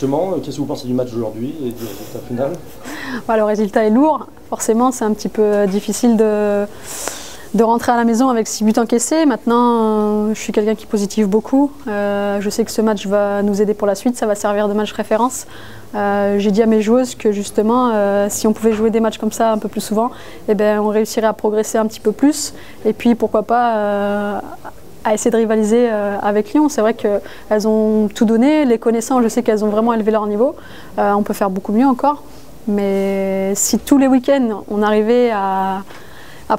justement, qu'est-ce que vous pensez du match d'aujourd'hui et du résultat final? Le résultat est lourd. Forcément, c'est un petit peu difficile de rentrer à la maison avec 6 buts encaissés. Maintenant, je suis quelqu'un qui positive beaucoup. Je sais que ce match va nous aider pour la suite, ça va servir de match référence. J'ai dit à mes joueuses que justement, si on pouvait jouer des matchs comme ça un peu plus souvent, on réussirait à progresser un petit peu plus. Et puis, pourquoi pas à essayer de rivaliser avec Lyon. C'est vrai qu'elles ont tout donné. Les connaissant, je sais qu'elles ont vraiment élevé leur niveau. On peut faire beaucoup mieux encore. Mais si tous les week-ends, on arrivait à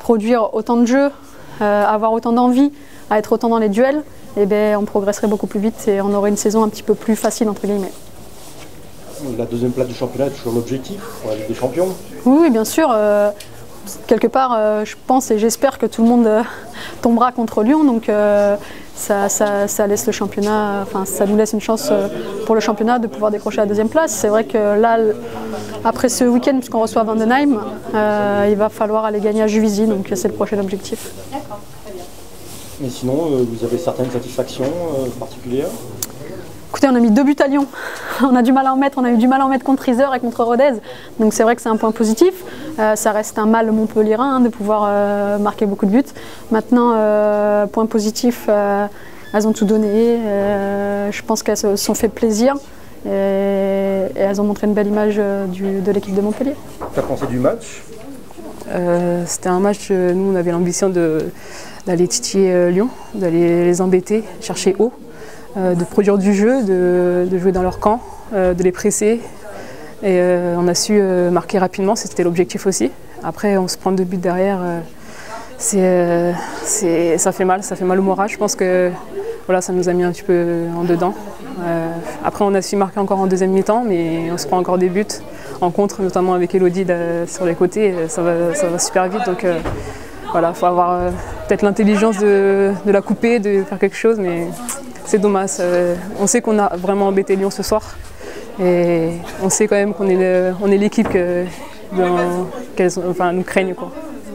produire autant de jeux, avoir autant d'envie, à être autant dans les duels, on progresserait beaucoup plus vite et on aurait une saison un petit peu plus facile, entre guillemets. La deuxième place du championnat est toujours l'objectif pour la Ligue des Champions? Oui, bien sûr. Quelque part, je pense et j'espère que tout le monde tombera contre Lyon. Donc ça laisse le championnat, ça nous laisse une chance pour le championnat de pouvoir décrocher la deuxième place. C'est vrai que là, après ce week-end, puisqu'on reçoit Vandenheim, il va falloir aller gagner à Juvisy, donc c'est le prochain objectif. D'accord, très bien. Mais sinon, vous avez certaines satisfactions particulières? Écoutez, on a mis 2 buts à Lyon. On a eu du mal à en mettre contre Yzeure et contre Rodez. Donc c'est vrai que c'est un point positif. Ça reste un mal montpelliérain de pouvoir marquer beaucoup de buts. Maintenant, point positif, elles ont tout donné. Je pense qu'elles se sont fait plaisir. Et elles ont montré une belle image de l'équipe de Montpellier. T'as pensé du match? C'était un match, nous on avait l'ambition d'aller titiller Lyon, d'aller les embêter, chercher haut. De produire du jeu, de jouer dans leur camp, de les presser. Et on a su marquer rapidement, c'était l'objectif aussi. Après, on se prend 2 buts derrière, ça fait mal au moral. Je pense que voilà, ça nous a mis un petit peu en dedans. Après, on a su marquer encore en deuxième mi-temps, mais on se prend encore des buts en contre, notamment avec Elodie sur les côtés. Ça va super vite. Donc voilà, il faut avoir peut-être l'intelligence de la couper, de faire quelque chose. Mais c'est dommage, on sait qu'on a vraiment embêté Lyon ce soir et on sait quand même qu'on est l'équipe qu'elles nous craignent.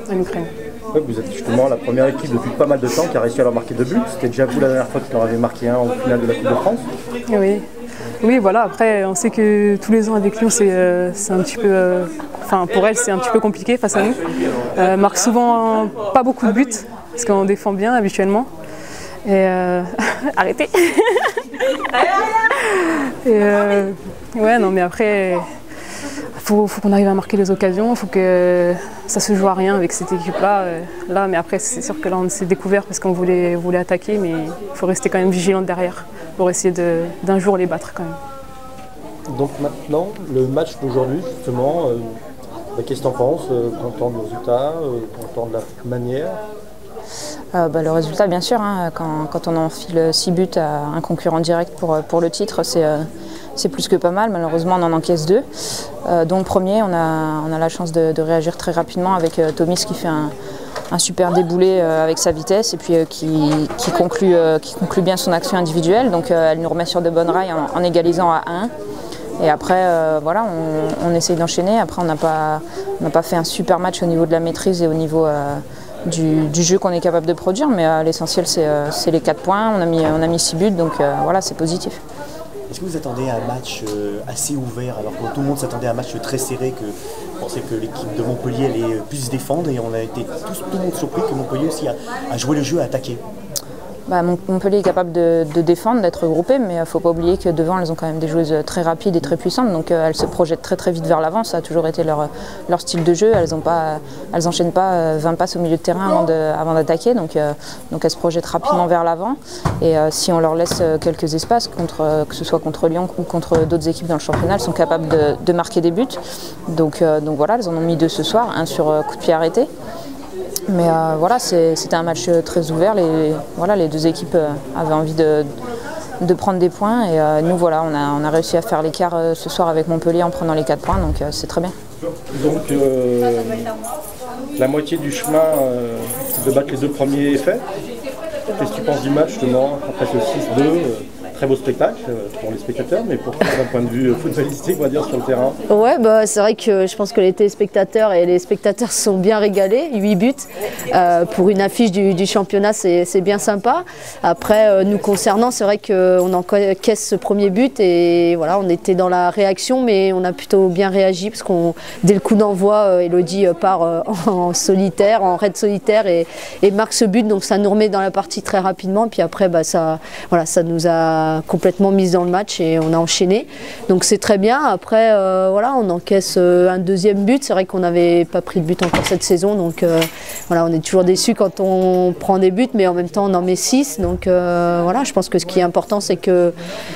Elles nous craignent. Ouais, vous êtes justement la première équipe depuis pas mal de temps qui a réussi à leur marquer 2 buts. C'était déjà vous la dernière fois que vous leur avez marqué un en finale de la Coupe de France. Oui, voilà, après on sait que tous les ans avec Lyon c'est un petit peu, pour elles c'est un petit peu compliqué face à nous. Marque souvent pas beaucoup de buts parce qu'on défend bien habituellement. Et arrêtez. Mais après, faut qu'on arrive à marquer les occasions. Il faut que ça se joue à rien avec cette équipe-là. Mais après, c'est sûr que là, on s'est découvert parce qu'on voulait attaquer, mais il faut rester quand même vigilant derrière pour essayer d'un jour les battre quand même. Donc maintenant, le match d'aujourd'hui, justement, qu'est-ce que tu en penses? Content du résultat, content de la manière? Le résultat, bien sûr, quand on enfile 6 buts à un concurrent direct pour le titre, c'est plus que pas mal. Malheureusement, on en encaisse 2. Donc premier, on a la chance de réagir très rapidement avec Thomas qui fait un super déboulé avec sa vitesse et puis qui conclut bien son action individuelle. Donc elle nous remet sur de bonnes rails en égalisant à 1. Et après, on essaye d'enchaîner. Après, on n'a pas fait un super match au niveau de la maîtrise et au niveau du jeu qu'on est capable de produire, mais l'essentiel c'est les 4 points, on a mis 6 buts, donc voilà, c'est positif. Est-ce que vous attendez un match assez ouvert, alors que tout le monde s'attendait à un match très serré, que on pensait que l'équipe de Montpellier allait plus se défendre, et on a été tout le monde surpris que Montpellier aussi a joué le jeu, à attaquer? Montpellier est capable de défendre, d'être groupé, mais il ne faut pas oublier que devant, elles ont quand même des joueuses très rapides et très puissantes, donc elles se projettent très vite vers l'avant. Ça a toujours été leur style de jeu. Elles n'enchaînent pas 20 passes au milieu de terrain avant d'attaquer, donc elles se projettent rapidement vers l'avant. Et si on leur laisse quelques espaces, que ce soit contre Lyon ou contre d'autres équipes dans le championnat, elles sont capables de marquer des buts. Donc voilà, elles en ont mis 2 ce soir, un sur coup de pied arrêté. Mais voilà, c'était un match très ouvert. Les 2 équipes avaient envie de prendre des points. Et nous, voilà, on a réussi à faire l'écart ce soir avec Montpellier en prenant les 4 points. Donc c'est très bien. Donc la moitié du chemin de battre les 2 premiers est fait. Qu'est-ce que tu penses du match justement après ce 6-2? très beau spectacle pour les spectateurs, mais pour toi, d'un point de vue footballistique, on va dire, sur le terrain. Ouais, bah, c'est vrai que je pense que les téléspectateurs et les spectateurs se sont bien régalés. 8 buts pour une affiche du championnat, c'est bien sympa. Après, nous concernant, c'est vrai qu'on encaisse ce premier but et voilà, on était dans la réaction, mais on a plutôt bien réagi parce qu'on dès le coup d'envoi, Elodie part en solitaire, en raid solitaire et marque ce but, donc ça nous remet dans la partie très rapidement. Puis après, bah, ça nous a complètement mis dans le match et on a enchaîné. Donc c'est très bien. Après, voilà, on encaisse un deuxième but. C'est vrai qu'on n'avait pas pris de but encore cette saison, donc voilà, on est toujours déçu quand on prend des buts, mais en même temps on en met 6. Donc voilà, je pense que ce qui est important, c'est que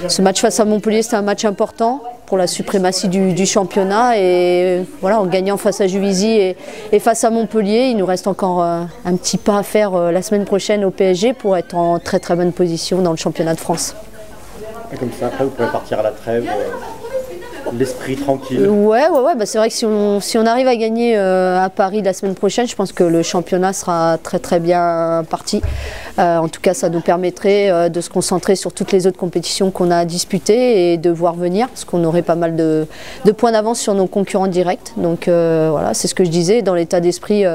ce match face à Montpellier, c'était un match important pour la suprématie du championnat, et voilà, en gagnant face à Juvisy et face à Montpellier, il nous reste encore un petit pas à faire la semaine prochaine au PSG pour être en très très bonne position dans le championnat de France. Et comme ça, après, vous pouvez partir à la trêve, l'esprit tranquille. Ouais, bah, c'est vrai que si on arrive à gagner à Paris la semaine prochaine, je pense que le championnat sera très très bien parti. En tout cas, ça nous permettrait de se concentrer sur toutes les autres compétitions qu'on a disputées et de voir venir, parce qu'on aurait pas mal de points d'avance sur nos concurrents directs. Donc voilà, c'est ce que je disais, dans l'état d'esprit,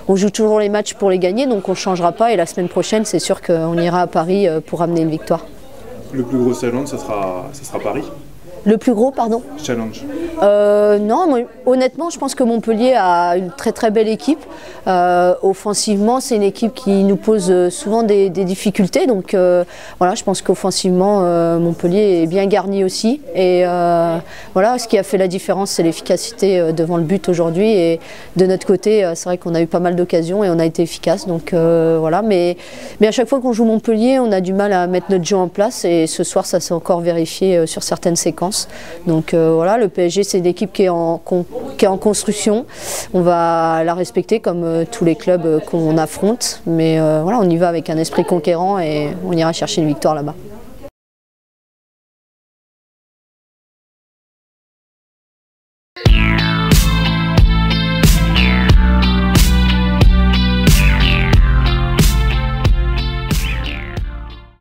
on joue toujours les matchs pour les gagner, donc on ne changera pas, et la semaine prochaine, c'est sûr qu'on ira à Paris pour ramener une victoire. Le plus gros challenge, ça sera Paris. Le plus gros, pardon ? Challenge. Non, moi, honnêtement, je pense que Montpellier a une très très belle équipe. Offensivement, c'est une équipe qui nous pose souvent des difficultés. Donc voilà, je pense qu'offensivement, Montpellier est bien garni aussi. Et voilà, ce qui a fait la différence, c'est l'efficacité devant le but aujourd'hui. Et de notre côté, c'est vrai qu'on a eu pas mal d'occasions et on a été efficace. Donc voilà, mais à chaque fois qu'on joue Montpellier, on a du mal à mettre notre jeu en place. Et ce soir, ça s'est encore vérifié sur certaines séquences. Donc voilà, le PSG, c'est une équipe qui est en construction. On va la respecter comme tous les clubs qu'on affronte. Mais voilà, on y va avec un esprit conquérant et on ira chercher une victoire là-bas.